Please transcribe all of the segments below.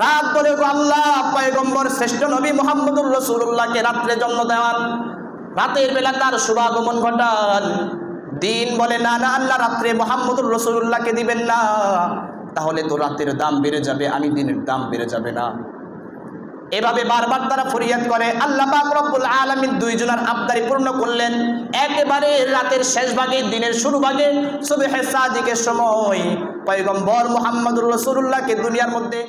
রাত বলে গো আল্লাহ পয়গম্বর শ্রেষ্ঠ নবী মুহাম্মদুর রাসূলুল্লাহকে রাত্রে জন্ম দেওয়ান, রাতের বেলা তার শুভাগমন ঘটান। দিন বলে না না আল্লাহ রাত্রে মুহাম্মদুর রাসূলুল্লাহকে দিবেন না, তাহলে তো রাতের দাম বেড়ে যাবে, আমি দিনের দাম বেড়ে যাবে না। এভাবে বারবার তারা ফরিয়াদ করে। আল্লাহ পাক রব্বুল আলামিন দুইজনের আবদারি পূর্ণ করলেন। একেবারে রাতের শেষ ভাগে, দিনের শুরু ভাগে, সুবহে সাদিকের সময় পয়গম্বর মুহাম্মদুর রাসূলুল্লাহকে দুনিয়ার মধ্যে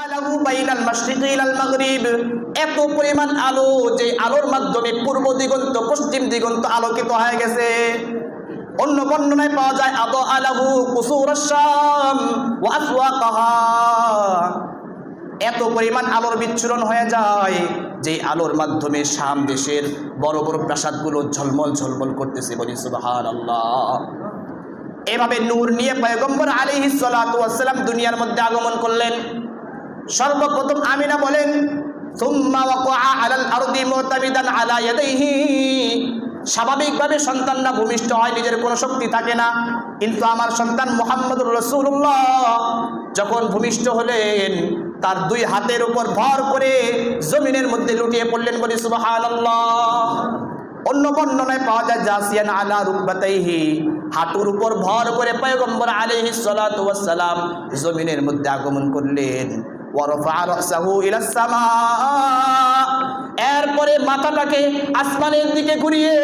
আলাহু বাইনাল মাশরিকি ইলাল মাগরিব, এত পরিমাণ আলো যে আলোর মাধ্যমে পূর্ব দিগন্ত পশ্চিম দিগন্ত আলোকিত হয়ে গেছে। অন্য বর্ণনায় পাওয়া যায় আদা আলাহু কুসুরাশ শাম ওয়া আসওয়াকাহা, এত পরিমাণ আলোর বিচ্ছুরণ হয়ে যায় যে আলোর মাধ্যমে শাম দেশের বড় বড় প্রাসাদগুলো ঝলমল ঝলমল করতেছে। বলি সুবহানাল্লাহ। এভাবে নূর নিয়ে পয়গম্বর আলাইহিস সালাতু ওয়াস সালাম দুনিয়ার মধ্যে আগমন করলেন। সর্বপ্রথম আমিনা বলেন সুম্মা ওয়াকআ আলাল আরদি মুতামিদান আলা ইয়াদাইহি, স্বাভাবিকভাবে সন্তানরা ভূমিষ্ঠ হয়, নিজের কোনো শক্তি থাকে না, কিন্তু আমার সন্তান মুহাম্মদুর রাসূলুল্লাহ যখন ভূমিষ্ঠ হলেন তার দুই হাতের উপর ভর করে জমিনের মধ্যে লুটিয়ে পড়লেন। বলি সুবহানাল্লাহ। অন্য বর্ণনায় পাওয়া যায় জাসিয়ান আলা রুকবাতাইহি, হাঁটুর উপর ভর করে পয়গম্বর আলাইহিস সালাতু ওয়াস সালাম জমিনের মধ্যে আগমন করলেন। ওয়ারফা রাসাহু ইলাস সামা, এরপরে মাথাটাকে আসমানের দিকে ঘুরিয়ে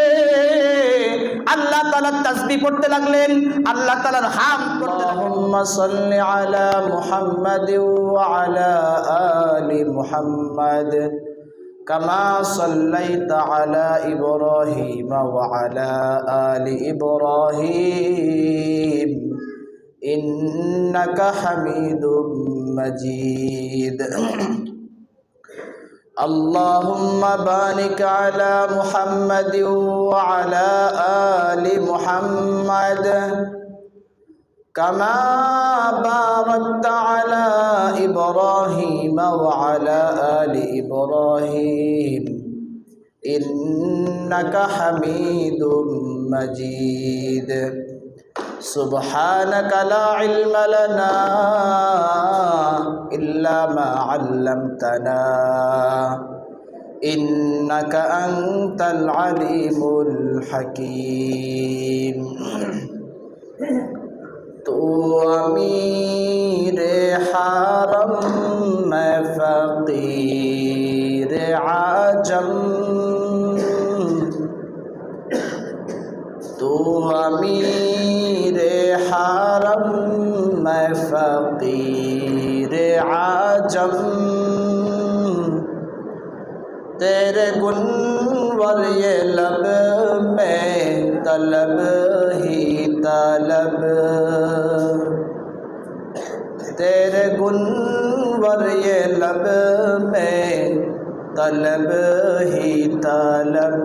আল্লাহ তাআলা তাসবিহ পড়তে লাগলেন, আল্লাহ তাআলার হামদ করতে লাগলেন। আল্লাহুম্মা সাল্লি আলা মুহাম্মাদ ওয়া আলা আলি মুহাম্মাদ কামা সাল্লাইতা আলা ইব্রাহিম ওয়া আলা আলি ইব্রাহিম ইন্নাকা হামিদুম মাজিদ। আল্লাহুম্মা বারিক আলা মুহাম্মাদ ওয়া আলা আলি মুহাম্মাদ কামা বারাকতা আলা ইব্রাহিম ওয়া আলা আলি ইব্রাহিম ইন্নাকা হামিদুম মাজিদ। সুবহানাকা লা ইলমা লানা ইল্লা মা আল্লামতানা ইন্নাকা আনতাল আলিমুল হাকীম। তো আমিরে হারম मैं फकीर आजम, तो अमीरे हारम मैं फकीर आजम, तेरे गुनवर ये लब में तलब ही तलब, तेरे गुनवर ये लब में तलब ही तलब,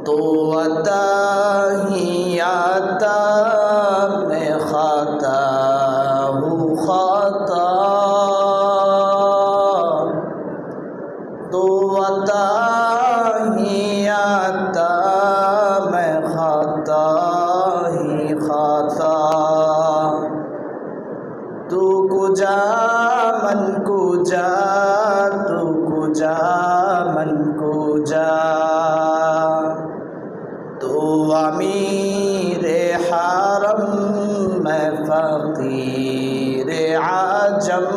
तो अता ही आता मैं खाता हूँ खाता, तो अता ही आता मैं खाता ही खाता, तू कुजा मन कुजा, तू कुजा मन कुजा, तो अमीरे हारम मैं फकीर आजम,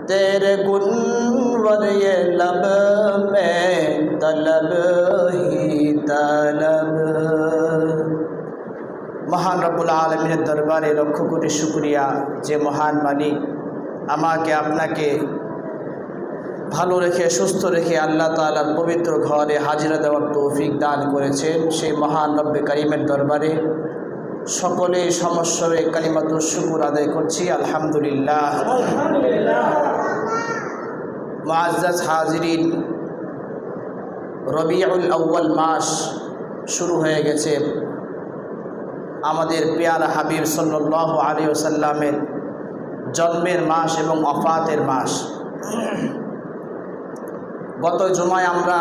तेरे गुनवर ये लब में तलब ही तलब। মহান রব্বুল আলামিনের দরবারে লক্ষ কোটি শুকরিয়া যে মহান মালিক আমাকে আপনাকে ভালো রেখে সুস্থ রেখে আল্লাহ তাআলার পবিত্র ঘরে হাজিরা দেওয়ার তৌফিক দান করেছেন। সেই মহান রব্বে কারিমের দরবারে সকলে সমস্বরে কালিমাতুশ শুকর আদায় করছি, আলহামদুলিল্লাহ। মুআজ্জাজ হাজিরিন, রবিউল আউয়াল মাস শুরু হয়ে গেছে। আমাদের পেয়ারা হাবিব সাল্লাল্লাহু আলাইহি ওয়াসাল্লামের জন্মের মাস এবং ওফাতের মাস। গত জুমায় আমরা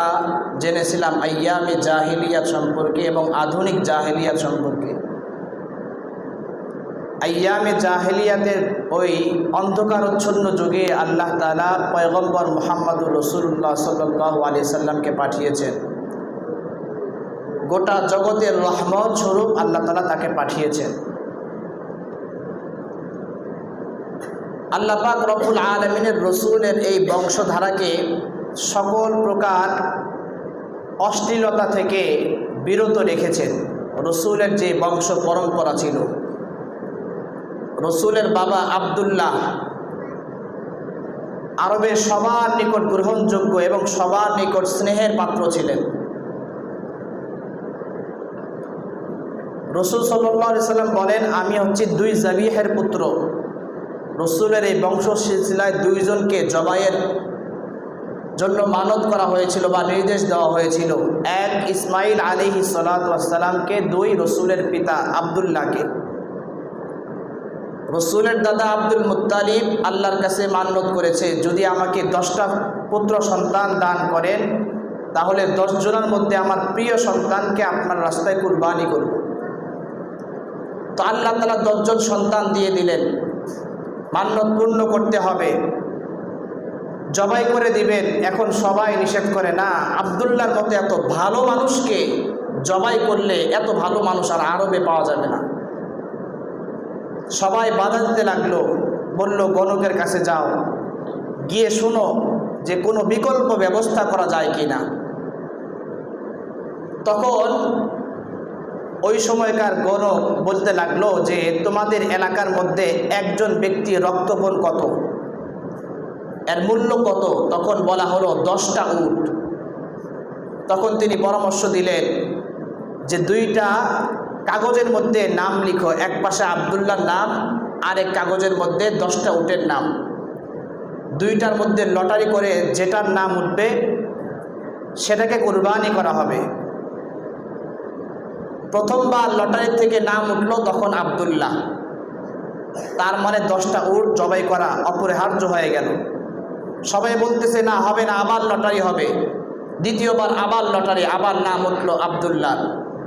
জেনেছিলাম আইয়ামে জাহিলিয়াত সম্পর্কে এবং আধুনিক জাহিলিয়াত সম্পর্কে। আইয়ামে জাহেলিয়াতের ওই অন্ধকারচ্ছন্ন যুগে আল্লাহ তাআলা পয়গম্বর মুহাম্মদুর রাসূলুল্লাহ সাল্লাল্লাহু আলাইহি সাল্লামকে পাঠিয়েছেন। গোটা জগতের রহমত স্বরূপ আল্লাহ তাআলা তাকে পাঠিয়েছেন। আল্লাহ পাক রব্বুল আলামিনের রসুলের এই বংশধারাকে সকল প্রকার অশ্লীলতা থেকে বিরত রেখেছেন। রসুলের যে বংশ পরম্পরা ছিল, রসুলের বাবা আব্দুল্লাহ আরবের সবার নিকট গ্রহণযোগ্য এবং সবার নিকট স্নেহের পাত্র ছিলেন। রসুল সাল্লাল্লাহু আলাইহি সাল্লাম বলেন, আমি হচ্ছি দুই জাবিহের পুত্র। রসুলের এই বংশ সিলসিলায় দুইজনকে জবাইয়ের জন্য মানত করা হয়েছিল বা নির্দেশ দেওয়া হয়েছিল। এক ইসমাইল আলাইহিস সালাতু ওয়াস সালামকে, দুই রসুলের পিতা আব্দুল্লাহকে। রসুলের দাদা আব্দুল মুত্তালিব আল্লাহর কাছে মান্নত করেছে, যদি আমাকে 10টা পুত্র সন্তান দান করেন তাহলে 10 জনের মধ্যে আমার প্রিয় সন্তানকে আপনার রাস্তায় কুরবানি করব। তো আল্লাহ তাআলা 10 জন সন্তান দিয়ে দিলেন। মান্নত পূর্ণ করতে হবে, জবাই করে দিবেন। এখন সবাই নিষেধ করে, না, আব্দুল্লাহর মতো এত ভালো মানুষকে জবাই করলে এত ভালো মানুষ আর আরবে পাওয়া যাবে না। সবাই বাধা দিতে লাগলো, বলল গণকের কাছে যাও, গিয়ে শুনো যে কোনো বিকল্প ব্যবস্থা করা যায় কি না। তখন ওই সময়কার গণক বলতে লাগলো যে তোমাদের এলাকার মধ্যে একজন ব্যক্তি রক্তপণ কত, এর মূল্য কত? তখন বলা হলো 10টা উট। তখন তিনি পরামর্শ দিলেন যে 2টা কাগজের মধ্যে নাম লিখো, এক পাশে আব্দুল্লাহর নাম, আরেক কাগজের মধ্যে 10টা উটের নাম। 2টার মধ্যে লটারি করে যেটার নাম উঠবে সেটাকে কুরবানি করা হবে। প্রথমবার লটারি থেকে নাম উঠল তখন আব্দুল্লাহ, তার মানে 10টা উট জবাই করা অপরিহার্য হয়ে গেল। সবাই বলতেছে না, হবে না, আবার লটারি হবে। দ্বিতীয়বার আবার লটারি, আবার নাম উঠল আব্দুল্লাহ।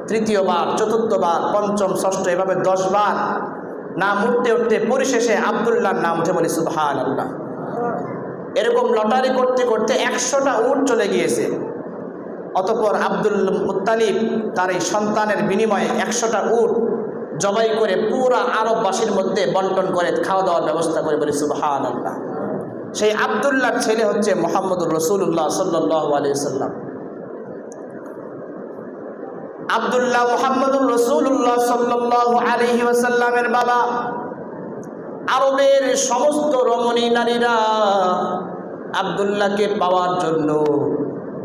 তৃতীয়বার, চতুর্থবার, পঞ্চম, ষষ্ঠ, এভাবে 10 বার নাম উঠতে উঠতে পরিশেষে আব্দুল্লাহর নাম উঠে, বলি সুবহানাল্লাহ। এরকম লটারি করতে করতে 100টা উট চলে গিয়েছে। অতঃপর আব্দুল মুত্তালিব তার এই সন্তানের বিনিময়ে 100টা উট জবাই করে পুরা আরববাসীর মধ্যে বন্টন করে খাওয়া দাওয়ার ব্যবস্থা করে, বলি সুবহানাল্লাহ। সেই আব্দুল্লাহর ছেলে হচ্ছে মুহাম্মদুর রাসূলুল্লাহ সাল্লাল্লাহু আলাইহি সাল্লাম। আব্দুল্লাহ মুহাম্মদুর রাসূলুল্লাহ সাল্লাল্লাহু আলাইহি ওয়াসাল্লামের বাবা। আরবের সমস্ত রমণী নারীরা আব্দুল্লাহকে পাওয়ার জন্য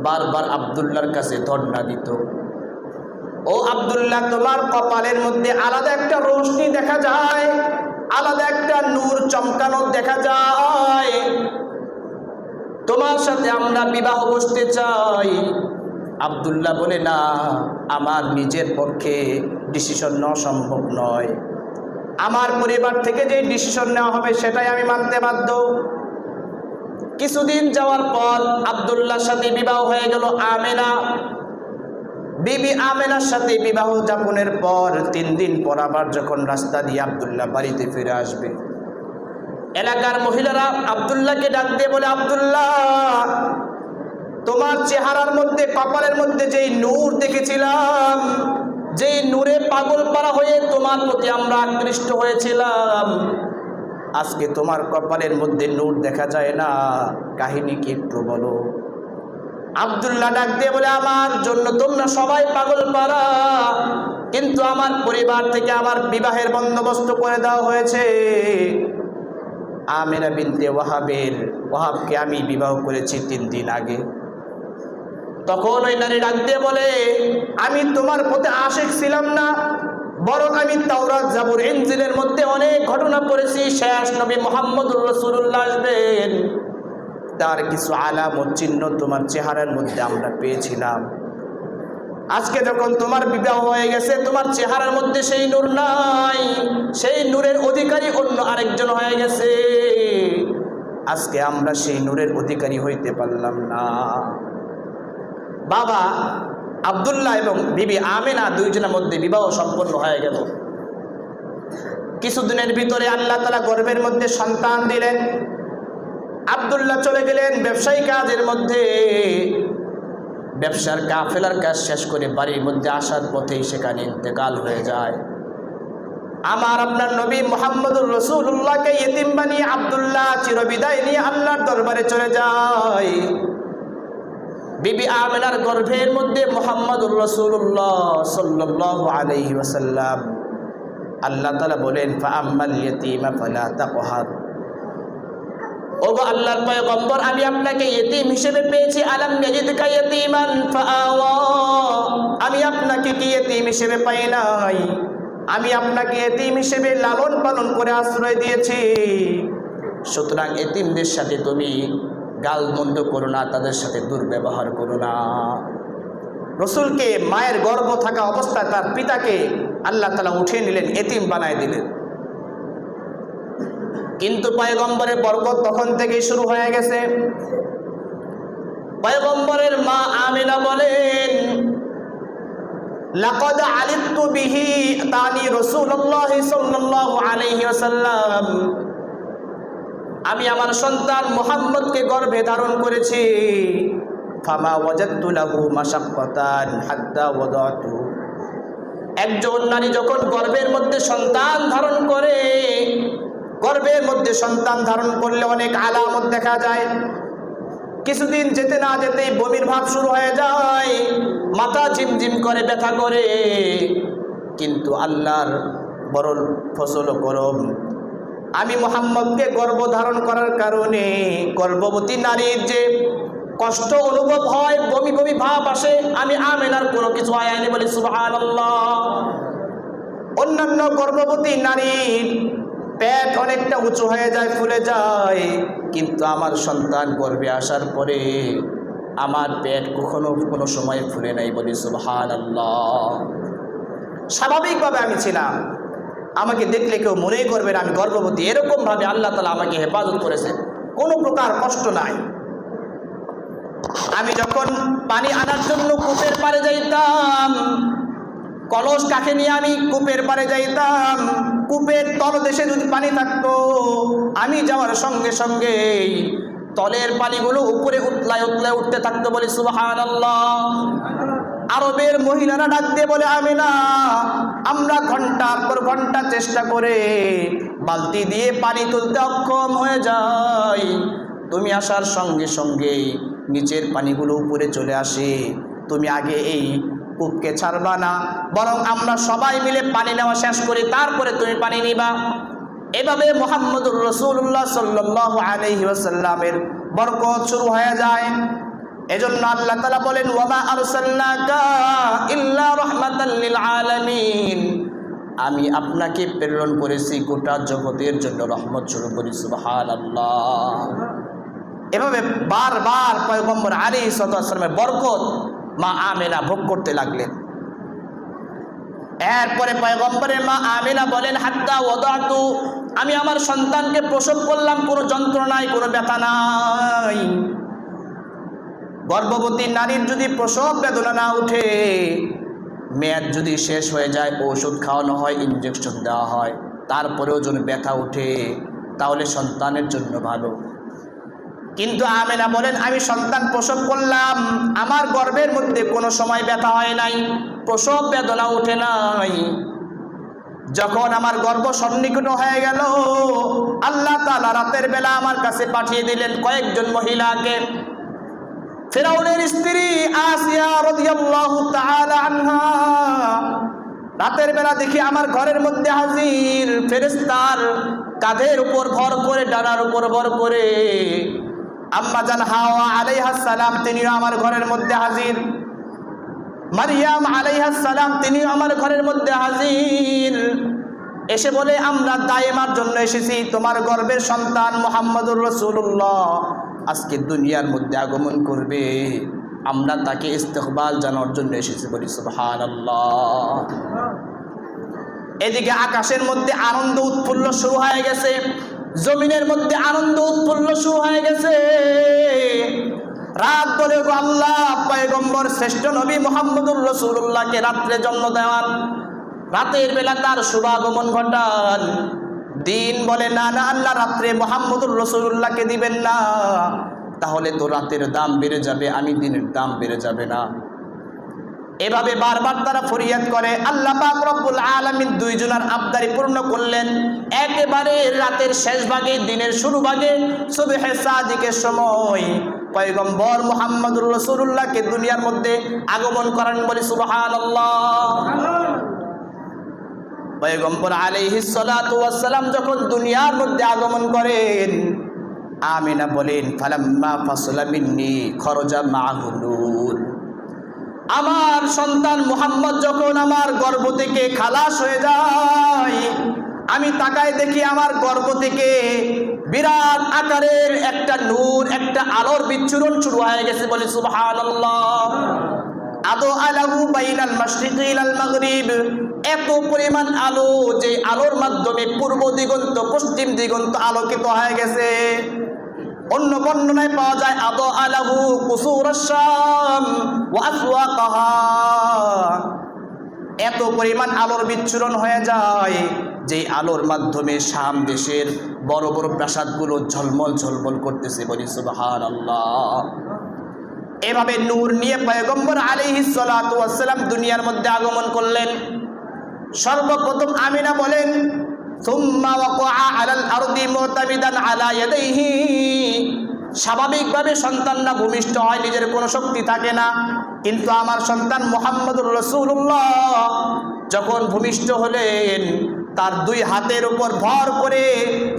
বারবার আব্দুল্লাহর কাছে ধর্ণা দিত, ও আব্দুল্লাহ, তোমার কপালের মধ্যে আলাদা একটা রোশনি দেখা যায়, আলাদা একটা নূর চমকানো দেখা যায়, তোমার সাথে আমরা বিবাহ বসতে চাই। আব্দুল্লাহ বলে, না, আমার নিজের পক্ষে ডিসিশন নেওয়া সম্ভব নয়, আমার পরিবার থেকে যে ডিসিশন নেওয়া হবে সেটাই আমি মানতে বাধ্য। কিছুদিন যাওয়ার পর আব্দুল্লাহর সাথে বিবাহ হয়ে গেল আমেনা। বিবি আমেনার সাথে বিবাহ যাপনের পর 3 দিন পর আবার যখন রাস্তা দিয়ে আব্দুল্লাহ বাড়িতে ফিরে আসবে, এলাকার মহিলারা আব্দুল্লাহকে ডাক দিয়ে বলে, আব্দুল্লাহ, তোমার চেহারার মধ্যে, কপালের মধ্যে যেই নূর দেখেছিলাম, যেই নূরে পাগল পারা হয়ে তোমার প্রতি আমরা আকৃষ্ট হয়েছিলাম, আজকে তোমার কপালের মধ্যে নূর দেখা যায় না, কাহিনী কি একটু বলো। আব্দুল্লাহ ডাক দিয়ে বলে, আমার জন্য তোমরা সবাই পাগল পারা, কিন্তু আমার পরিবার থেকে আমার বিবাহের বন্দোবস্ত করে দেওয়া হয়েছে। আমেনা বিনতে ওয়াহাবকে আমি বিবাহ করেছি 3 দিন আগে। তখন ওই নারী ডাক দিয়ে বলে, আমি তোমার প্রতি আশিক ছিলাম না, বরং আমি তাওরাত, জাবুর, ইনজিলের মধ্যে অনেক ঘটনা পড়েছি, শেষ নবী মুহাম্মদুর রাসূলুল্লাহ আসবেন, তার কিছু আলামত চিহ্ন তোমার চেহারার মধ্যে আমরা পেয়েছিলাম। আজকে যখন তোমার বিবাহ হয়ে গেছে, তোমার চেহারার মধ্যে সেই নূর নাই, সেই নূরের অধিকারী অন্য আরেকজন হয়ে গেছে। আজকে আমরা সেই নূরের অধিকারী হইতে পারলাম না। বাবা আব্দুল্লাহ এবং বিবি আমেনা 2 জনের মধ্যে বিবাহ সম্পন্ন হয়ে গেল। কিছুদিনের ভিতরে আল্লাহ তাআলা গর্ভের মধ্যে সন্তান দিলেন। আব্দুল্লাহ চলে গেলেন ব্যবসায়ী কাজের মধ্যে। ব্যবসার কাফেলার কাজ শেষ করে বাড়ির মধ্যে আসার পথেই সেখানে ইন্তেকাল হয়ে যায়। আমার আপনার নবী মুহাম্মদুর রাসূলুল্লাহকে ইতিম বানিয়ে আব্দুল্লাহ চিরবিদায় নিয়ে আল্লাহর দরবারে চলে যায়। বিবি আমিনার গর্ভের মধ্যে মুহাম্মদুর রাসূলুল্লাহ সাল্লাল্লাহু আলাইহি ওয়াসাল্লাম। আল্লাহ তাআলা বলেন ফাআম্মাল ইয়াতীমা ফালা তাকহার। ওগো আল্লাহর পয়গম্বর, আমি আপনাকে ইতিম হিসেবে পেয়েছি। আলাম ইয়াজিদকা ইয়াতীমান ফাআওয়া। আমি আপনাকে কি ইতিম হিসেবে পাই নাই? আমি আপনাকে ইতিম হিসেবে লালন পালন করে আশ্রয় দিয়েছি। সুতরাং ইতিমদের সাথে তুমি গালমন্দ করো না, তাদের সাথে দুর্ব্যবহার করো না। রসুলকে মায়ের গর্ভ থাকা অবস্থায় তার পিতাকে আল্লাহ তাআলা উঠিয়ে নিলেন, এতিম বানায় দিলেন। কিন্তু পয়গম্বরের বরকত তখন থেকেই শুরু হয়ে গেছে। পয়গম্বরের মা আমিনা বলেন লাকাদ আলিতু বিহি তানি রাসূলুল্লাহ সাল্লাল্লাহু আলাইহি ওয়াসাল্লাম। আমি আমার সন্তান মুহাম্মদকে গর্ভে ধারণ করেছি। ফামা ওয়াজাদতু লাহু মাশাক্কাতান হাত্তা ওয়াদাতু। একজন নারী যখন গর্ভের মধ্যে সন্তান ধারণ করে, গর্ভের মধ্যে সন্তান ধারণ করলে অনেক আলামত দেখা যায়। কিছুদিন যেতে না যেতেই বমির ভাব শুরু হয়ে যায়, মাথা ঝিমঝিম করে, ব্যথা করে। কিন্তু আল্লাহর বড় ফজল ও করম, আমি মুহাম্মদকে গর্ভ ধারণ করার কারণে গর্ভবতী নারীর যে কষ্ট অনুভব হয়, বমি বমি ভাব আসে, আমি আমিনার কোনো কিছু আয়ানি বলি সুবহানাল্লাহ। অন্যান্য গর্ভবতী নারীর পেট অনেকটা উঁচু হয়ে যায়, ফুলে যায়, কিন্তু আমার সন্তান গর্ভে আসার পরে আমার পেট কখনো কোনো সময় ফুলে নাই, বলি সুবহানাল্লাহ। স্বাভাবিকভাবে আমি ছিলাম, আমাকে দেখলে কেউ মনেই করবে না আমি গর্ভবতী। এরকমভাবে আল্লাহ তাআলা আমাকে হেফাজত করেছেন, কোনো প্রকার কষ্ট নাই। আমি যখন পানি আনার জন্য কূপের পাড়ে যাইতাম, কলস কাকে নিয়ে আমি কূপের পাড়ে যাইতাম, কূপের তলদেশে যদি পানি থাকতো, আমি যাওয়ার সঙ্গে সঙ্গে তলের পানিগুলো উপরে উতলায় উতলায় উঠতে থাকতো, বলি সুবহানাল্লাহ। আরবের মহিলারা ডাক দিয়ে বলে আমিনা, আমরা ঘন্টার পর ঘন্টা চেষ্টা করে বালতি দিয়ে পানি তুলতে অক্ষম হয়ে যাই, তুমি আসার সঙ্গে সঙ্গে নিচের পানিগুলো উপরে চলে আসে। তুমি আগে এই কূপকে ছাড়বা না, বরং আমরা সবাই মিলে পানি নেওয়া শেষ করি, তারপরে তুমি পানি নিবা। এভাবে মুহাম্মদুর রাসূলুল্লাহ সাল্লাল্লাহু আলাইহি ওয়াসাল্লামের বরকত শুরু হয়ে যায়। এজন্য আল্লাহ তাআলা বলেন ওয়ামা আরসালনাকা ইল্লা রাহমাতাল লিল আলামিন। আমি আপনাকে প্রেরণ করেছি গোটা জগতের জন্য রহমত স্বরূপ, বলি সুবহানাল্লাহ। এভাবে বারবার পয়গম্বর আলাইহিস সালামের বরকত মা আমিনা ভোগ করতে লাগলেন। এরপরে পয়গম্বরের মা আমিনা বলেন হাত্তা ওয়াদাতু, আমি আমার সন্তানকে প্রসব করলাম, কোনো যন্ত্রণা নাই, কোনো ব্যথা নাই। গর্ভবতী নারীর যদি প্রসব বেদনা না উঠে, মেয়াদ যদি শেষ হয়ে যায়, ওষুধ খাওয়ানো হয়, ইনজেকশন দেওয়া হয়, তারপরেও যদি ব্যথা উঠে তাহলে সন্তানের জন্য ভালো। কিন্তু আমিনা বলেন আমি সন্তান প্রসব করলাম, আমার গর্ভের মধ্যে কোনো সময় ব্যথা হয় নাই, প্রসব বেদনা উঠে নাই। যখন আমার গর্ভ সন্নিকট হয়ে গেল, আল্লাহ তাআলা রাতের বেলা আমার কাছে পাঠিয়ে দিলেন কয়েকজন মহিলাকে। ফিরআউনের স্ত্রী আসিয়া রাদিয়াল্লাহু তাআলা আনহা রাতের বেলা দেখি আমার ঘরের মধ্যে হাজির, ফেরেশতার কাঁধের উপর ভর করে, ডানার উপর ভর করে আম্মা জান হাওয়া আলাইহাস সালাম তিনিও আমার ঘরের মধ্যে হাজির, মারইয়াম আলাইহাস সালাম তিনিও আমার ঘরের মধ্যে হাজির। এসে বলে আমরা দায়েমার জন্য এসেছি, তোমার গর্ভের সন্তান মুহাম্মদুর রাসূলুল্লাহ আজকে দুনিয়ার মধ্যে আগমন করবে, আমরা তাকে ইস্তেকবাল জানার জন্য এসেছি, বলি সুবহানাল্লাহ। এদিকে আকাশের মধ্যে আনন্দ উৎফুল্ল শুরু হয়ে গেছে, জমিনের মধ্যে আনন্দ উৎফুল্ল শুরু হয়ে গেছে। রাত বলে গো আল্লাহ পয়গম্বর শ্রেষ্ঠ নবী মুহাম্মদুর রাসূলুল্লাহকে রাত্রে জন্ম দেওয়ান, রাতের বেলা তার শুভাগমন ঘটান। দিন বলে না না, আল্লাহ রাত্রে মুহাম্মদুর রাসূলুল্লাহকে দিবেন না, তাহলে তো রাতের দাম বেড়ে যাবে, আমি দিনের দাম বেড়ে যাবে না। এভাবে বারবার তারা ফরিয়াদ করে। আল্লাহ পাক রব্বুল আলামিন দুইজনের আবদারি পূর্ণ করলেন। একেবারে রাতের শেষ ভাগে, দিনের শুরু ভাগে, সুবহে সাদিকের সময় পয়গম্বর মুহাম্মদুর রাসূলুল্লাহকে দুনিয়ার মধ্যে আগমন করেন। বলি সুবহানাল্লাহ। পয়গম্বর আলাইহিস সালাতু ওয়াস সালাম যখন দুনিয়ার মধ্যে আগমন করেন, আমিনা বলেন ফালাম্মা ফাসলা মিন্নি খরজা মাআহু নূর। আমার সন্তান মুহাম্মদ যখন আমার গর্ভ থেকে খালাস হয়ে যায়, আমি তাকায় দেখি আমার গর্ভ থেকে বিরাট আকারের একটা নূর, একটা আলোর বিচ্ছুরণ শুরু হয়ে গেছে। বলি সুবহানাল্লাহ। আদো আলাহু বাইনাল মাশরিকি ইলাল মাগরিব, এত পরিমাণ আলো যে আলোর মাধ্যমে পূর্ব দিগন্ত পশ্চিম দিগন্ত আলোকিত হয়ে গেছে। অন্য বর্ণনায় পাওয়া যায় আদো আলাহু কুসুরাশ শাম ওয়া আসওয়াকাহা, এত পরিমাণ আলোর বিচ্ছুরণ হয়ে যায় যে আলোর মাধ্যমে শাম দেশের বড় বড় প্রাসাদগুলো ঝলমল ঝলমল করতেছে। বলি সুবহানাল্লাহ। এভাবে নূর নিয়ে পয়গম্বর আলাইহিস সালাতু ওয়াস সালাম দুনিয়ার মধ্যে আগমন করলেন। সর্বপ্রথম আমিনা বলেন সুম্মা ওয়াকাআ আলাল আরদি মুতামিদান আলা ইয়াদাইহি, স্বাভাবিকভাবে সন্তানরা ভূমিষ্ঠ হয়, নিজের কোনো শক্তি থাকে না, কিন্তু আমার সন্তান মুহাম্মদুর রাসূলুল্লাহ যখন ভূমিষ্ঠ হলেন, তার দুই হাতের উপর ভর করে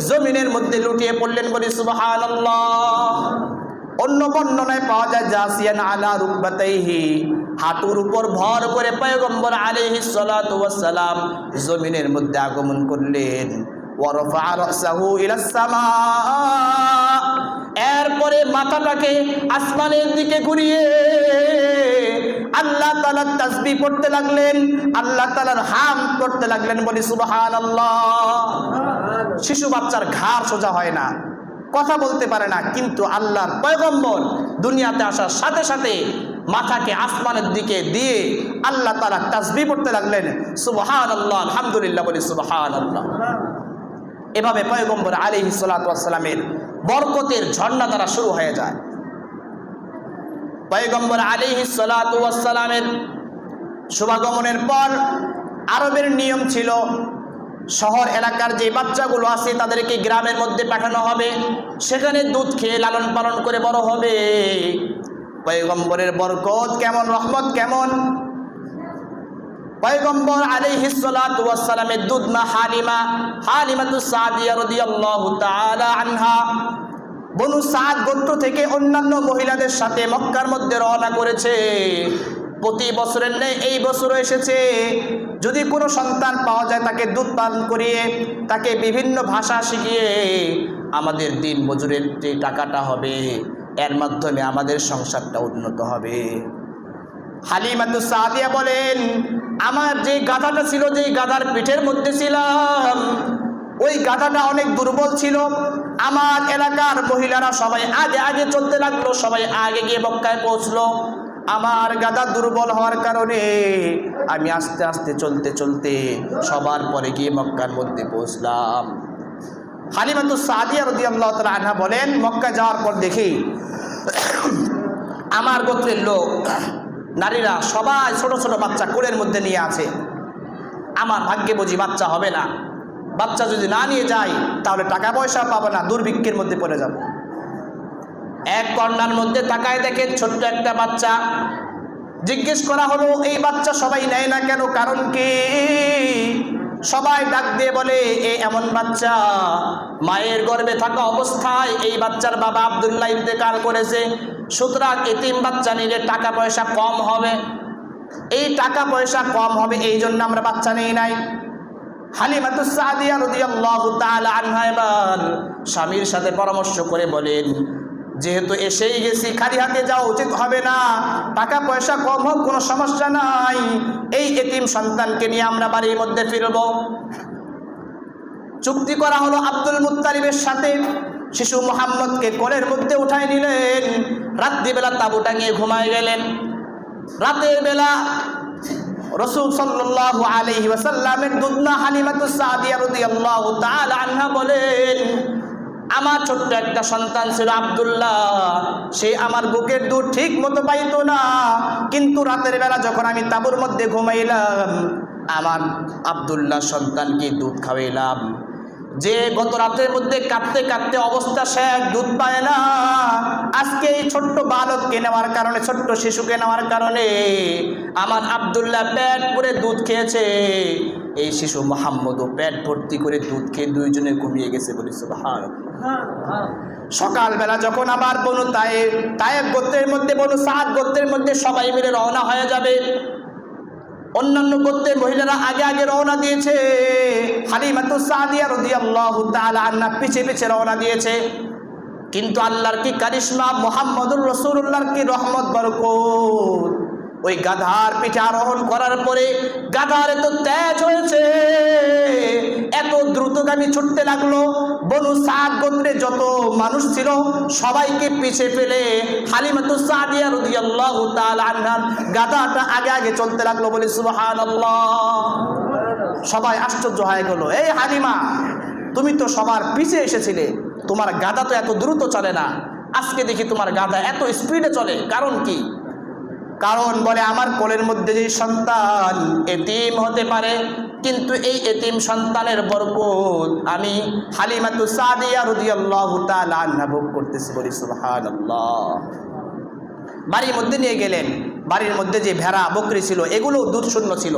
জমিনের মধ্যে লুটিয়ে পড়লেন। বলি সুবহানাল্লাহ। অন্য বর্ণনায় পাওয়া যায় জাসিয়ান আলা রুকবাতাইহি, হাঁটুর উপর ভর করে পয়গম্বর আলাইহিস সালাতু ওয়াস সালাম জমিনের মধ্যে আগমন করলেন। ওয়া রাফা রাসাহু ইলাস সামা, এরপরে মাথাটাকে আসমানের দিকে ঘুরিয়ে আল্লাহ তাআলার তাসবিহ পড়তে লাগলেন, আল্লাহ তাআলার হামদ করতে লাগলেন। বলি সুবহানাল্লাহ। শিশু বাচ্চার ঘাড় সোজা হয় না, কথা বলতে পারে না, কিন্তু আল্লাহর পয়গম্বর দুনিয়াতে আসার সাথে সাথে মাথাকে আসমানের দিকে দিয়ে আল্লাহ তাআলা তাসবিহ পড়তে লাগলেন। সুবহানাল্লাহ, আলহামদুলিল্লাহ। বলি সুবহানাল্লাহ। এভাবে পয়গম্বর আলাইহিস সালাতু ওয়াস সালামের বরকতের ঝর্ণা দ্বারা শুরু হয়ে যায়। পয়গম্বর আলাইহিস সালাতু ওয়াস সালামের শুভাগমনের পর আরবের নিয়ম ছিল, শহর এলাকার যে বাচ্চাগুলো আছে তাদেরকে গ্রামের মধ্যে পাঠানো হবে, সেখানে দুধ খেয়ে লালন পালন করে বড় হবে। পয়গম্বরের বরকত কেমন, রহমত কেমন! পয়গম্বর আলাইহিস সালাতু ওয়াস সালামের দুধ মা হালিমাতুস সাদিয়া রাদিয়াল্লাহু তাআলা আনহা বনু সাদ গোত্র থেকে অন্যান্য মহিলাদের সাথে মক্কার মধ্যে রওনা করেছে। প্রতি বছরের ন্যায় এই বছরও এসেছে। যদি কোনো সন্তান পাওয়া যায় তাকে দুধ পান করিয়ে, তাকে বিভিন্ন ভাষা শিখিয়ে আমাদের দিন মজুরের যে টাকাটা হবে, এর মাধ্যমে আমাদের সংসারটা উন্নত হবে। হালিমাতুস সাদিয়া বলেন, আমার যে গাধাটা ছিল, যে গাধার পিঠের মধ্যে ছিলাম, ওই গাধাটা অনেক দুর্বল ছিল। আমার এলাকার মহিলারা সবাই আগে আগে চলতে লাগলো, সবাই আগে গিয়ে মক্কায় পৌঁছলো। আমার গাধা দুর্বল হওয়ার কারণে আমি আস্তে আস্তে চলতে চলতে সবার পরে গিয়ে মক্কার মধ্যে পৌঁছলাম। হালিমাতুস সাদিয়া রাদিয়াল্লাহু তাআলা আনহা বলেন, মক্কা যাওয়ার পর দেখি আমার গোত্রের লোক নারীরা সবাই ছোট ছোট বাচ্চা কোলের মধ্যে নিয়ে আছে। আমার ভাগ্যে বুঝি বাচ্চা হবে না, বাচ্চা যদি না নিয়ে যাই তাহলে টাকা পয়সা পাবো না, দুর্ভিক্ষের মধ্যে পড়ে যাব। এক কর্নার মধ্যে তাকায় দেখেন ছোট্ট একটা বাচ্চা। জিজ্ঞেস করা হলো, এই বাচ্চা সবাই নেয় না কেন, কারণ কি? সবাই ডাক দিয়ে বলে, এই এমন বাচ্চা, মায়ের গর্ভে থাকা অবস্থায় এই বাচ্চার বাবা আব্দুল্লাহ ইন্তেকাল করেছে, সুতরাং এতিম বাচ্চা নিলে টাকা পয়সা কম হবে, এই টাকা পয়সা কম হবে, এই জন্য আমরা বাচ্চা নেই নাই। হালিমাতুস সাদিয়া রাদিয়াল্লাহু তাআলা আনহা এবার স্বামীর সাথে পরামর্শ করে বলেন, যেহেতু এসেই গেছি, খালি হাতে যাওয়া উচিত হবে না, টাকা পয়সা কম হোক কোনো সমস্যা নাই, এই এতিম সন্তানকে নিয়ে আমরা বাড়ির মধ্যে ফিরব। চুক্তি করা হলো আব্দুল মুত্তালিবের সাথে। শিশু মুহাম্মদকে কোলের মধ্যে উঠায় নিলেন, রাত্রিবেলা তাঁবু টাঙিয়ে ঘুমায় গেলেন। রাতের বেলা রাসূল সাল্লাল্লাহু আলাইহি ওয়াসাল্লামের দুধনা হালিমাতুস সাদিয়া রাদিয়াল্লাহু তাআলা আনহা বলেন, আমার ছোট্ট একটা সন্তান ছিল আব্দুল্লাহ, সে আমার বুকের দুধ ঠিক মতো পাইতো না, কিন্তু রাতের বেলা যখন আমি তাঁবুর মধ্যে ঘুমাইলাম, আমার আব্দুল্লাহ সন্তানকে দুধ খাওয়াইলাম। যে গত রাতের মধ্যে কাঁদতে কাঁদতে অবস্থা শেষ, দুধ পায় না, আজকে এই ছোট্ট বালককে নেওয়ার কারণে, ছোট্ট শিশুকে নেওয়ার কারণে আমার আব্দুল্লাহ পেট পুরে দুধ খেয়েছে। এই শিশু মুহাম্মদও পেট ভর্তি করে দুধ খেয়ে দুইজনে ঘুমিয়ে গেছে। বলি সুবহানাল্লাহ। সকালবেলা যখন আবার বনু তায়েব গোত্রের মধ্যে, বনু সাদ গোত্রের মধ্যে সবাই মিলে রওনা হয়ে যাবে, অন্যান্য গোত্রের মহিলারা আগে আগে রওনা দিয়েছে, হালিমাতুস সাদিয়া রাদিয়াল্লাহু তাআলা আনহা পিছে পিছে রওনা দিয়েছে। কিন্তু আল্লাহর কি কারিশমা, মুহাম্মদুর রাসূলুল্লাহর কি রহমত বরকত, ওই গাধার পিঠে আরোহণ করার পরে গাধার এত তেজ হয়েছে, এত দ্রুতগামী ছুটতে লাগলো, বনু সাদ গোত্রে যত মানুষ ছিল সবাইকে পিছে ফেলে হালিমাতুস সাদিয়া রাদিয়াল্লাহু তাআলা আনহা গাধাটা আগে আগে চলতে লাগলো। বলি সুবহানাল্লাহ। সবাই আশ্চর্য হয়ে গেল, এই হালিমা, তুমি তো সবার পিছে এসেছিলে, তোমার গাধা তো এত দ্রুত চলে না, আজকে দেখি তোমার গাধা এত স্পিডে চলে, কারণ কি? কারণ বলে, আমার কোলের মধ্যে যে সন্তান এতিম হতে পারে, কিন্তু এই এতিম সন্তানের বরকত আমি হালিমাতুস সাদিয়া রাদিয়াল্লাহু তাআলা আনহা ভোগ করতেছি। বলি সুবহানাল্লাহ। বাড়ির মধ্যে নিয়ে গেলেন, বাড়ির মধ্যে যে ভেড়া বকরি ছিল এগুলো দুধ শূন্য ছিল।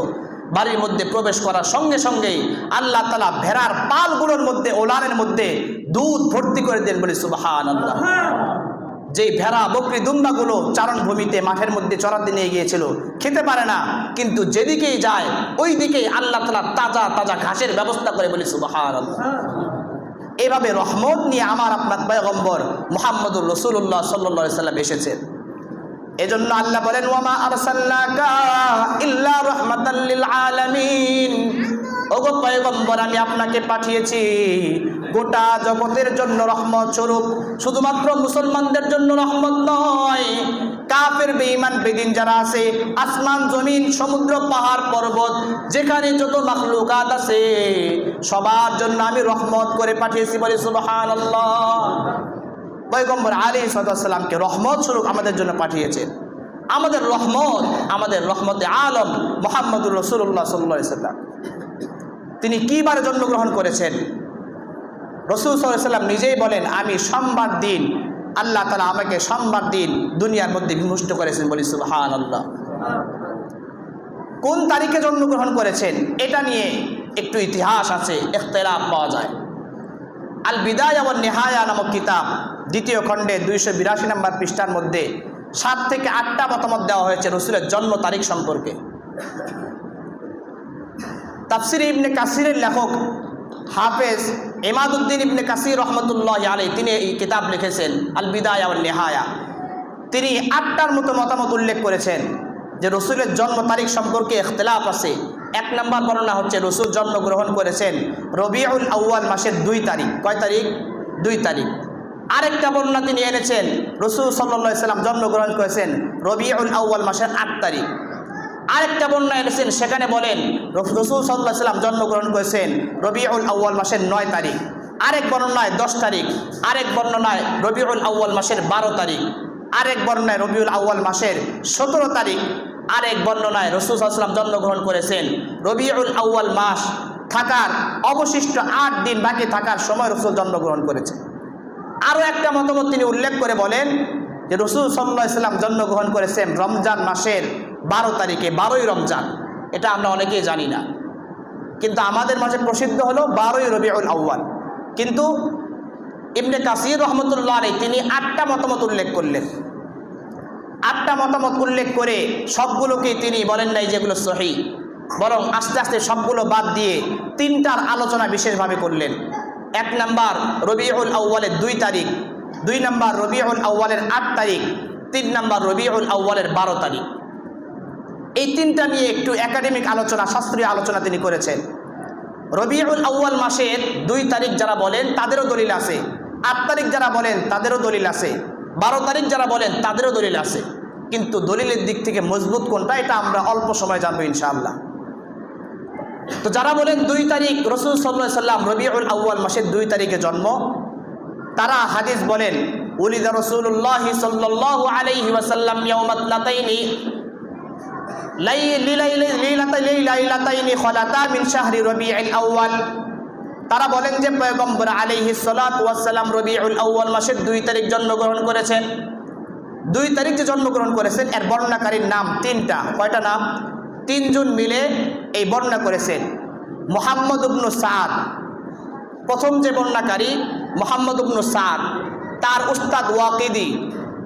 বাড়ির মধ্যে প্রবেশ করার সঙ্গে সঙ্গেই আল্লাহ তাআলা ভেড়ার পালগুলোর মধ্যে, ওলানের মধ্যে দুধ ভর্তি করে দেন। বলি সুবহানাল্লাহ। যেই ভেড়া বকরি দুম্বাগুলো চারণভূমিতে মাঠের মধ্যে চড়াতে নিয়ে গিয়েছিল, খেতে পারে না, কিন্তু যেদিকেই যায় ওই দিকেই আল্লাহ তাআলা তাজা তাজা ঘাসের ব্যবস্থা করে। বলি সুবহানাল্লাহ। এভাবে রহমত নিয়ে আমার আপনার পয়গম্বর মুহাম্মদুর রাসূলুল্লাহ সাল্লাল্লাহু আলাইহি সাল্লাম এসেছেন। এজন্য আল্লাহ বলেন, ওয়ামা আরসালনাকা ইল্লা রাহমাতাল লিল আলামিন, ওগো পয়গম্বর, আমি আপনাকে পাঠিয়েছি গোটা জগতের জন্য রহমত স্বরূপ, শুধুমাত্র মুসলমানদের জন্য রহমত নয়, কাফের বেঈমান বেদিন যারা আছে, আসমান জমিন সমুদ্র পাহাড় পর্বত যেখানে যত মাখলুকাত আছে সবার জন্য আমি রহমত করে পাঠিয়েছি। বলি সুবহানাল্লাহ। পয়গম্বর আলাইহিস সালামকে রহমত স্বরূপ আমাদের জন্য পাঠিয়েছেন। আমাদের রহমত, আমাদের রহমতে আলম মুহাম্মদুর রাসূলুল্লাহ সাল্লাল্লাহু আলাইহি সাল্লাম, তিনি কিবারে জন্মগ্রহণ করেছেন? রাসূল সাল্লাল্লাহু আলাইহি সাল্লাম নিজেই বলেন, আমি সোমবার দিন, আল্লাহ তাআলা আমাকে সোমবার দিন দুনিয়ার মধ্যে বিমুষ্ট করেছেন। বলি সুবহানাল্লাহ। কোন তারিখে জন্মগ্রহণ করেছেন এটা নিয়ে একটু ইতিহাস আছে, ইখতিলাফ পাওয়া যায়। আল বিদায়া ওয়ান নিহায়া নামক কিতাব দ্বিতীয় খণ্ডে 282 নম্বর পৃষ্ঠার মধ্যে 7 থেকে 8টা মতামত দেওয়া হয়েছে রাসূলের জন্ম তারিখ সম্পর্কে। তাফসির ইবনে কাসিরের লেখক হাফেজ ইমাদউদ্দিন ইবনে কাসির রহমতুল্লাহি আলাইহি তিনি এই কিতাব লিখেছেন আল বিদায়া ওয়ান নিহায়া। তিনি 8টার মতো মতামত উল্লেখ করেছেন যে রসুলের জন্ম তারিখ সম্পর্কে ইখতিলাফ আছে। 1 নম্বর বর্ণনা হচ্ছে রসুল জন্মগ্রহণ করেছেন রবিউল আউয়াল মাসের 2 তারিখ। কয় তারিখ? 2 তারিখ। আরেকটা বর্ণনা তিনি এনেছেন রসুল সাল্লাল্লাহু আলাইহি সাল্লাম জন্মগ্রহণ করেছেন রবিউল আউয়াল মাসের 8 তারিখ। আরেকটা বর্ণনা এনেছেন, সেখানে বলেন রসুল সাল্লাল্লাহু আলাইহি সাল্লাম জন্মগ্রহণ করেছেন রবিউল আউয়াল মাসের 9 তারিখ। আরেক বর্ণনায় 10 তারিখ, আরেক বর্ণনায় রবিউল আউয়াল মাসের 12 তারিখ, আরেক বর্ণনায় রবিউল আউয়াল মাসের 17 তারিখ, আরেক বর্ণনায় রাসূল সাল্লাল্লাহু আলাইহি ওয়াসাল্লাম জন্মগ্রহণ করেছেন রবিউল আউয়াল মাস থাকার অবশিষ্ট 8 দিন বাকি থাকার সময় রাসূল জন্মগ্রহণ করেছেন। আরও একটা মতামত তিনি উল্লেখ করে বলেন যে রাসূল সাল্লাল্লাহু আলাইহি ওয়াসাল্লাম জন্মগ্রহণ করেছেন রমজান মাসের 12 তারিখে, 12ই রমজান। এটা আমরা অনেকেই জানি না, কিন্তু আমাদের মাঝে প্রসিদ্ধ হলো 12ই রবিউল আউয়াল। কিন্তু ইবনে কাসির রহমতুল্লাহ আলাইহি তিনি 8টা মতামত উল্লেখ করলেন। 8টা মতামত উল্লেখ করে সবগুলোকেই তিনি বলেন নাই যেগুলো সহিহ, বরং আস্তে আস্তে সবগুলো বাদ দিয়ে 3টার আলোচনা বিশেষভাবে করলেন। 1 নাম্বার রবিউল আউয়ালের 2 তারিখ, 2 নাম্বার রবিউল আউয়ালের 8 তারিখ, 3 নাম্বার রবিউল আউয়ালের 12 তারিখ। এই 3টা নিয়ে একটু একাডেমিক আলোচনা, শাস্ত্রীয় আলোচনা তিনি করেছেন। রবিউল আউয়াল মাসের 2 তারিখ যারা বলেন তাদেরও দলিল আছে, 8 তারিখ যারা বলেন তাদেরও দলিল আছে, 12 তারিখ যারা বলেন তাদেরও দলিল আছে। কিন্তু দলিলের দিক থেকে মজবুত কোনটা এটা আমরা অল্প সময় জানবো ইনশাআল্লাহ। তো যারা বলেন 2 তারিখ রাসূল সাল্লাল্লাহু আলাইহি সাল্লাম রবিউল আউয়াল মাসের 2 তারিখে জন্ম, তারা হাদিস বলেন উলিদা রাসূলুল্লাহ সাল্লাল্লাহু আলাইহি ওয়াসাল্লাম ইয়াউমাত লাতাইনি লাইলাতাইনি খলাতা মিন শাহরি রবিউল আউয়াল। তারা বলেন যে পয়গম্বর আলাইহিস সালাতু ওয়াস সালাম রবিউল আউয়াল মাসের 2 তারিখ জন্মগ্রহণ করেছেন। 2 তারিখ যে জন্মগ্রহণ করেছেন এর বর্ণনাকারীর নাম 3টা। কয়টা নাম? 3 জন মিলে এই বর্ণনা করেছেন। মুহাম্মদ ইবনে সাদ, প্রথম যে বর্ণনাকারী মুহাম্মদ ইবনে সাদ, তার উস্তাদ ওয়াকিদি,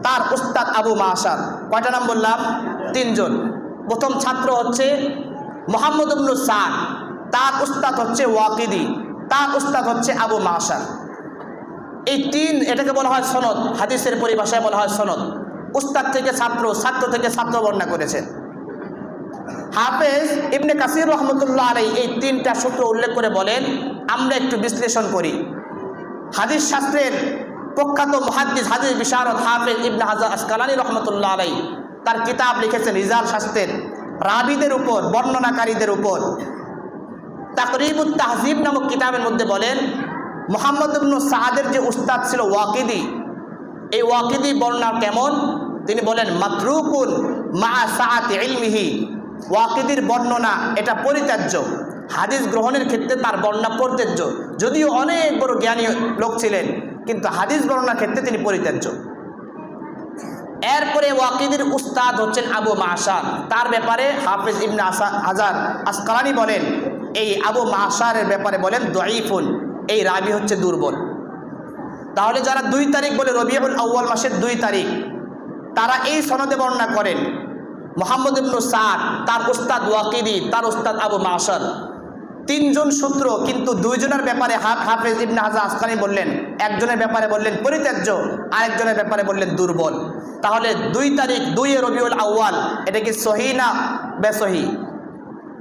তার উস্তাদ আবু মাশার। কয়টা নাম বললাম? 3 জন। প্রথম ছাত্র হচ্ছে মুহাম্মদ ইবনে সাদ, তার উস্তাদ হচ্ছে ওয়াকিদি, তার উস্তাদ হচ্ছে আবু মাশার। এই 3, এটাকে বলা হয় সনদ, হাদিসের পরিভাষায় বলা হয় সনদ। উস্তাদ থেকে ছাত্র, ছাত্র থেকে ছাত্র বর্ণনা করেছেন। হাফেজ ইবনে কাসির রহমতুল্লাহ আলাইহি এই 3টা সূত্র উল্লেখ করে বলেন, আমরা একটু বিশ্লেষণ করি। হাদিস শাস্ত্রের প্রখ্যাত মুহাদ্দিস, হাদিস বিশারদ হাফেজ ইবনে হাজার আসকালানী রহমতুল্লাহ আলাইহি তার কিতাব লিখেছেন রিজাল শাস্ত্রের রাবিদের উপর, বর্ণনাকারীদের উপর। তাকরিবুত তাহজিব নামক কিতাবের মধ্যে বলেন মুহাম্মদ ইবনে সাদের যে উস্তাদ ছিল ওয়াকিদি, এই ওয়াকিদি বর্ণনা কেমন? তিনি বলেন মাতরুকুন মা সাআতি ইলমিহি, ওয়াকিদির বর্ণনা এটা পরিত্যাজ্য। হাদিস গ্রহণের ক্ষেত্রে তার বর্ণনা পরিত্যাজ্য, যদিও অনেক বড় জ্ঞানী লোক ছিলেন, কিন্তু হাদিস বর্ণনার ক্ষেত্রে তিনি পরিত্যাজ্য। এরপরে ওয়াকিদির উস্তাদ হচ্ছেন আবু মাশার, তার ব্যাপারে হাফেজ ইবনে হাজার আসকালানী বলেন, এই আবু মাশারের ব্যাপারে বলেন দঈফুন, এই রাবি হচ্ছে দুর্বল। তাহলে যারা 2 তারিখ বলে রবিউল আউয়াল মাসের 2 তারিখ, তারা এই সনদে বর্ণনা করেন মুহাম্মদ ইবনে সাদ, তার উস্তাদ ওয়াকিদি, তার উস্তাদ আবু মাশার। 3 জন সূত্র, কিন্তু 2 জনের ব্যাপারে হাফেজ ইবনে হাজার আসকালানী বললেন, একজনের ব্যাপারে বললেন পরিত্যাজ্য, আরেকজনের ব্যাপারে বললেন দুর্বল। তাহলে 2 তারিখ 2 রবিউল আউয়াল, এটা কি সহি না বেসহি?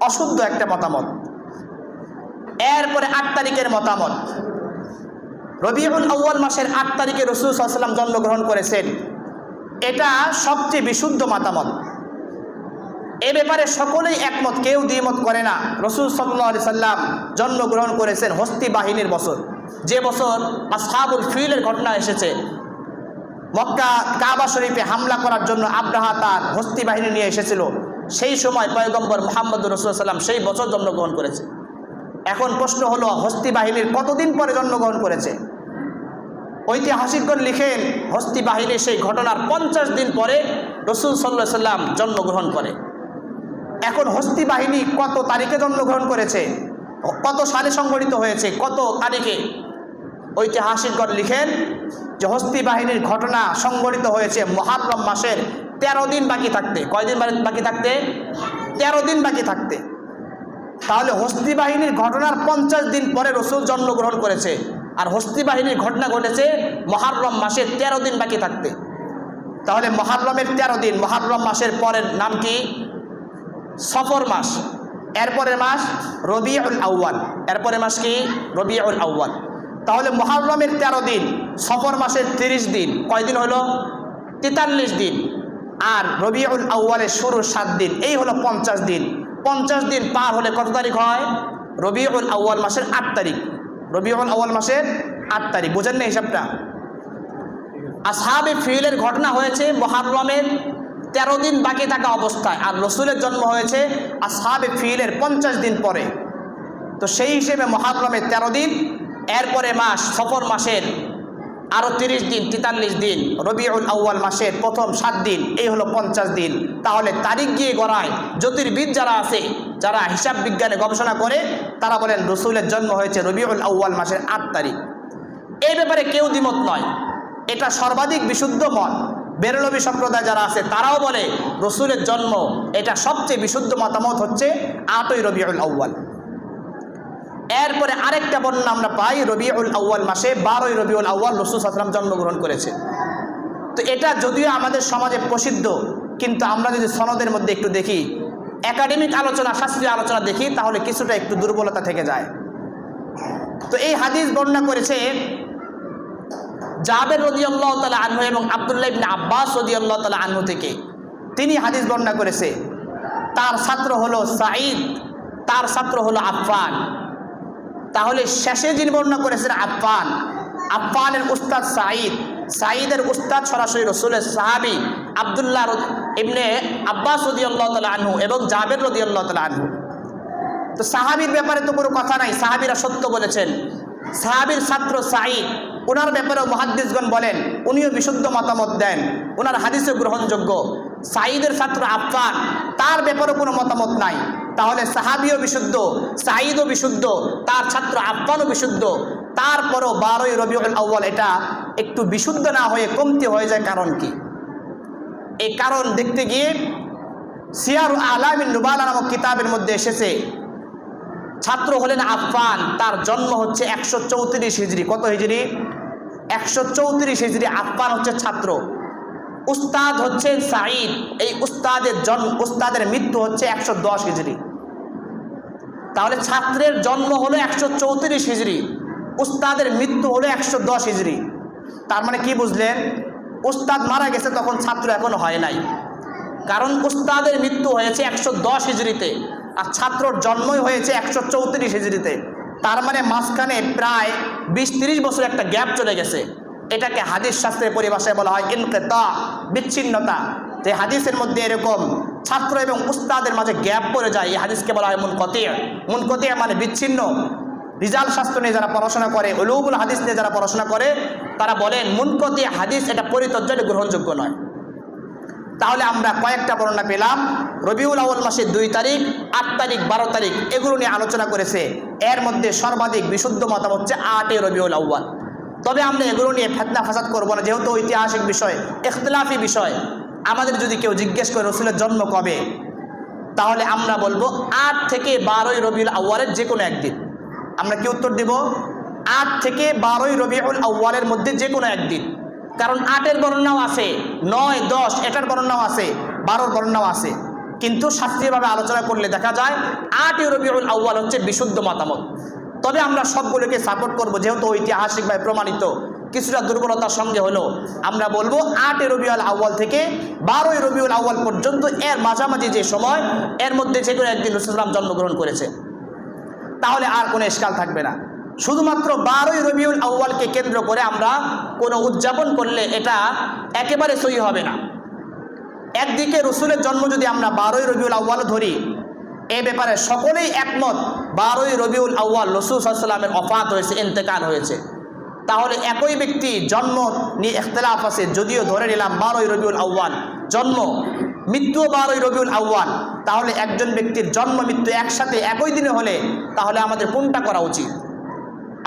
অশুদ্ধ একটা মতামত। এরপরে 8 তারিখের মতামত, রবিউল আউয়াল মাসের 8 তারিখে রাসূল সাল্লাল্লাহু আলাইহি ওয়াসাল্লাম জন্মগ্রহণ করেছেন, এটা সবচেয়ে বিশুদ্ধ মতামত। এ ব্যাপারে সকলেই একমত, কেউ দ্বিমত করে না। রাসূল সাল্লাল্লাহু আলাইহি ওয়াসাল্লাম জন্মগ্রহণ করেছেন হস্তি বাহিনীর বছর, যে বছর আসহাবুল ফিলের ঘটনা এসেছে। মক্কা কাবা শরীফে হামলা করার জন্য আব্রাহা তার হস্তি বাহিনী নিয়ে এসেছিল, সেই সময় পয়গম্বর মুহাম্মদ রাসূলুল্লাহ সাল্লাল্লাহু আলাইহি ওয়াসাল্লাম সেই বছর জন্মগ্রহণ করেছে। এখন প্রশ্ন হলো, হস্তি বাহিনীর কতদিন পরে জন্মগ্রহণ করেছে? ঐতিহাসিকগণ লিখেন হস্তি বাহিনীর সেই ঘটনার 50 দিন পরে রাসূল সাল্লাল্লাহু আলাইহি ওয়াসাল্লাম জন্মগ্রহণ করে। এখন হস্তি বাহিনী কত তারিখে জন্মগ্রহণ করেছে, কত সালে সংগঠিত হয়েছে, কত তারিখে? ঐতিহাসিকগণ লিখেন যে হস্তি বাহিনীর ঘটনা সংগঠিত হয়েছে মুহররম মাসের 13 দিন বাকি থাকতে। কয়দিন বাকি থাকতে? 13 দিন বাকি থাকতে। তাহলে হস্তি বাহিনীর ঘটনার 50 দিন পরে রাসূল জন্মগ্রহণ করেছে, আর হস্তি বাহিনীর ঘটনা ঘটেছে মুহররম মাসের 13 দিন বাকি থাকতে। তাহলে মুহররমের 13 দিন, মুহররম মাসের পরের নাম কি? সফর মাস। এরপরের মাস রবিউল আউয়াল, এরপরের মাস কি? রবিউল আউয়াল। তাহলে মুহররমের 13 দিন, সফর মাসের 30 দিন, কয়দিন হলো? 43 দিন। আর রবিউল আউয়ালের শুরুর 7 দিন, এই হলো 50 দিন। 50 দিন পার হলে কত তারিখ হয়? রবিউল আউয়াল মাসের 8 তারিখ। রবিউল আউয়াল মাসের 8 তারিখ, বুঝেন না হিসাবটা? আসহাবে ফিলের ঘটনা হয়েছে মুহররমের 13 দিন বাকি থাকা অবস্থায়, আর রাসূলের জন্ম হয়েছে আসহাবে ফিলের 50 দিন পরে। তো সেই হিসেবে মুহররমের 13 দিন, এরপরে মাস সফর মাসের আরও 30 দিন, 43 দিন, রবিউল আউয়াল মাসের প্রথম 7 দিন, এই হলো 50 দিন। তাহলে তারিখ গিয়ে গড়ায় জ্যোতির্বিদ যারা আছে, যারা হিসাব বিজ্ঞানে গবেষণা করে, তারা বলেন রাসূলের জন্ম হয়েছে রবিউল আউয়াল মাসের 8 তারিখ। এই ব্যাপারে কেউ দ্বিমত নয়, এটা সর্বাধিক বিশুদ্ধ মত। বেরলভী সম্প্রদায় যারা আছে তারাও বলে রাসূলের জন্ম, এটা সবচেয়ে বিশুদ্ধ মতামত হচ্ছে 8ই রবিউল আউয়াল। এরপরে আরেকটা বর্ণনা আমরা পাই, রবিউল আউয়াল মাসে 12ই রবিউল আউয়াল রাসূল সাল্লাল্লাহু আলাইহি ওয়াসাল্লাম জন্মগ্রহণ করেছে। তো এটা যদিও আমাদের সমাজে প্রসিদ্ধ, কিন্তু আমরা যদি সনদের মধ্যে একটু দেখি, একাডেমিক আলোচনা, শাস্ত্রীয় আলোচনা দেখি, তাহলে কিছুটা একটু দুর্বলতা থেকে যায়। তো এই হাদিস বর্ণনা করেছে জাবের রাদিয়াল্লাহু তাআলা আনহু এবং আব্দুল্লাহ ইবনে আব্বাস রাদিয়াল্লাহু তাআলা আনহু থেকে। তিনি হাদিস বর্ণনা করেছে। তার ছাত্র হলো সাঈদ, তার ছাত্র হলো আফফান। তাহলে শেষে যিনি বর্ণনা করেছেন আফফান, আফফানের উস্তাদ সাঈদ, সাঈদের উস্তাদ সরাসরি রাসূলের সাহাবী আব্দুল্লাহ ইবনে আব্বাস রাদিয়াল্লাহু তাআলা আনহু এবং জাবের রাদিয়াল্লাহু তাআলা আনহু। তো সাহাবীর ব্যাপারে তো কোনো কথা নাই, সাহাবীরা সত্য বলেছেন। সাহাবীর ছাত্র সাঈদ, ওনার ব্যাপারেও মুহাদ্দিসগণ বলেন উনিও বিশুদ্ধ মতামত দেন, ওনার হাদিসও গ্রহণযোগ্য। সাঈদের ছাত্র আফফান, তার ব্যাপারে কোনো মতামত নাই। তাহলে সাহাবীও বিশুদ্ধ, সাঈদও বিশুদ্ধ, তার ছাত্র আফফানও বিশুদ্ধ। তারপরও 12ই রবিউল আউয়াল এটা একটু বিশুদ্ধ না হয়ে কমতি হয়ে যায়, কারণ কি? এই কারণ দেখতে গিয়ে সিয়ার আলামিন নুবালা নামক কিতাবের মধ্যে এসেছে, ছাত্র হলেন আফফান, তার জন্ম হচ্ছে 134 হিজরি। কত হিজরি? 134 হিজরি। আফফান হচ্ছে ছাত্র, উস্তাদ হচ্ছেন সাঈদ। এই উস্তাদের মৃত্যু হচ্ছে 110 হিজরি। তাহলে ছাত্রের জন্ম হলো 134 হিজরি, উস্তাদের মৃত্যু হলো 110 হিজরি। তার মানে কি বুঝলেন? উস্তাদ মারা গেছে তখন ছাত্র এখনো হয় নাই, কারণ উস্তাদের মৃত্যু হয়েছে 110 হিজরিতে আর ছাত্রর জন্মই হয়েছে 134 হিজরিতে। তার মানে মাঝখানে প্রায় 20-30 বছর একটা গ্যাপ চলে গেছে। এটাকে হাদিস শাস্ত্রের পরিভাষায় বলা হয় ইনকিতা, বিচ্ছিন্নতা। যে হাদিসের মধ্যে এরকম ছাত্র এবং উস্তাদের মাঝে গ্যাপ পড়ে যায়, এই হাদিসকে বলা হয় মুনকতি। মুনকতি মানে বিচ্ছিন্ন। রিজাল শাস্ত্র নিয়ে যারা পড়াশোনা করে, উলুমুল হাদিস নিয়ে যারা পড়াশোনা করে, তারা বলেন মুনকতি হাদিস এটা পরিতর্যের গ্রহণযোগ্য নয়। তাহলে আমরা কয়েকটা বর্ণনা পেলাম। রবিউল আউয়াল মাসের 2 তারিখ, 8 তারিখ, 12 তারিখ এগুলো নিয়ে আলোচনা করেছে। এর মধ্যে সর্বাধিক বিশুদ্ধ মতামত হচ্ছে 8 রবিউল আউয়াল। তবে আমরা এগুলো নিয়ে ফিতনা ফাসাদ করবো না, যেহেতু ঐতিহাসিক বিষয়, ইখতিলাফি বিষয়। আমাদের যদি কেউ জিজ্ঞেস করে রসুলের জন্ম কবে, তাহলে আমরা বলবো 8 থেকে 12ই রবিউল আউয়ালের যে কোনো একদিন। আমরা কি উত্তর দিব? 8 থেকে 12ই রবিউল আউয়ালের মধ্যে যে কোনো একদিন। কারণ 8-এর বর্ণনাও আছে, 9, 10 এটার বর্ণনাও আছে, 12-র বর্ণনাও আছে। কিন্তু শাস্ত্রীয়ভাবে আলোচনা করলে দেখা যায় 8ই রবিউল আউয়াল হচ্ছে বিশুদ্ধ মতামত। তবে আমরা সবগুলোকে সাপোর্ট করব, যেহেতু ঐতিহাসিকভাবে প্রমাণিত। কিছুটা দুর্বলতার সঙ্গে হলো আমরা বলবো 8 রবিউল আউয়াল থেকে 12ই রবিউল আউয়াল পর্যন্ত, এর মাঝামাঝি যে সময়, এর মধ্যে যে কোনো একদিন রাসূল সাল্লাল্লাহু আলাইহি ওয়াসাল্লাম জন্মগ্রহণ করেছে। তাহলে আর কোনো ইশকাল থাকবে না। শুধুমাত্র 12ই রবিউল আউয়ালকে কেন্দ্র করে আমরা কোনো উদযাপন করলে এটা একেবারে সহি হবে না। একদিকে রসুলের জন্ম যদি আমরা 12ই রবিউল আউয়াল ধরি, এ ব্যাপারে সকলেই একমত 12ই রবিউল আউয়াল রাসূল সাল্লাল্লাহু আলাইহি ওয়াসাল্লামের ওফাত হয়েছে, ইন্তেকাল হয়েছে। তাহলে একই ব্যক্তি জন্ম নিয়ে ইখতিলাফ আছে। যদিও ধরে নিলাম 12ই রবিউল আউয়াল জন্ম, মৃত্যু 12ই রবিউল আউয়াল, তাহলে একজন ব্যক্তির জন্ম মৃত্যু একসাথে একই দিনে হলে তাহলে আমাদের কোনটা করা উচিত?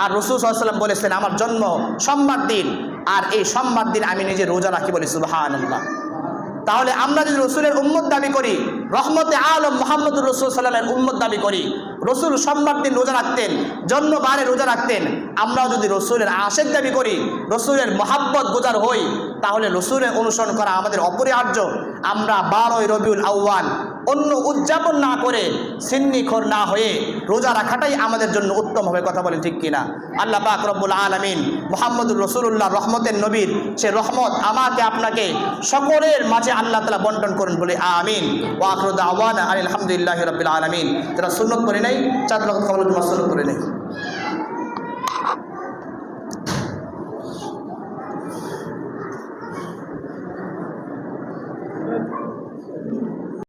আর রাসূল সাল্লাল্লাহু আলাইহি ওয়াসাল্লাম বলেছেন আমার জন্ম সোমবার দিন, আর এই সোমবার দিন আমি নিজে রোজা রাখি, বলি সুবহানাল্লাহ। তাহলে আমরা যদি রসুলের উম্মত দাবি করি, রহমতে আলম মুহাম্মদুর রাসূল সাল্লাল্লাহু আলাইহি ওয়াসাল্লামের উম্মত দাবি করি, রসুল সোমবার দিন রোজা রাখতেন, জন্মবারে রোজা রাখতেন, আমরাও যদি রসুলের আশেক দাবি করি, রসুলের মহাব্বত গুজার হই, তাহলে রসুলের অনুসরণ করা আমাদের অপরিহার্য। আমরা 12ই রবিউল আউয়াল অন্য উদযাপন না করে, সিন্নিখোর না হয়ে রোজা রাখাটাই আমাদের জন্য উত্তম হবে। কথা বলেন ঠিক কিনা? আল্লাহ পাক রব্বুল আলামিন মুহাম্মদুর রাসূলুল্লাহ রহমতের নবীর সে রহমত আমাকে আপনাকে সকলের মাঝে আল্লাহ তাআলা বন্টন করুন, বলে আমিন। ওয়া আখিরু দাওয়ানা আলহামদুলিল্লাহি রাব্বিল আলামিন। যারা সুন্নাত করে নাই, 4 ওয়াক্ত কবর সুন্নাত করে নাই।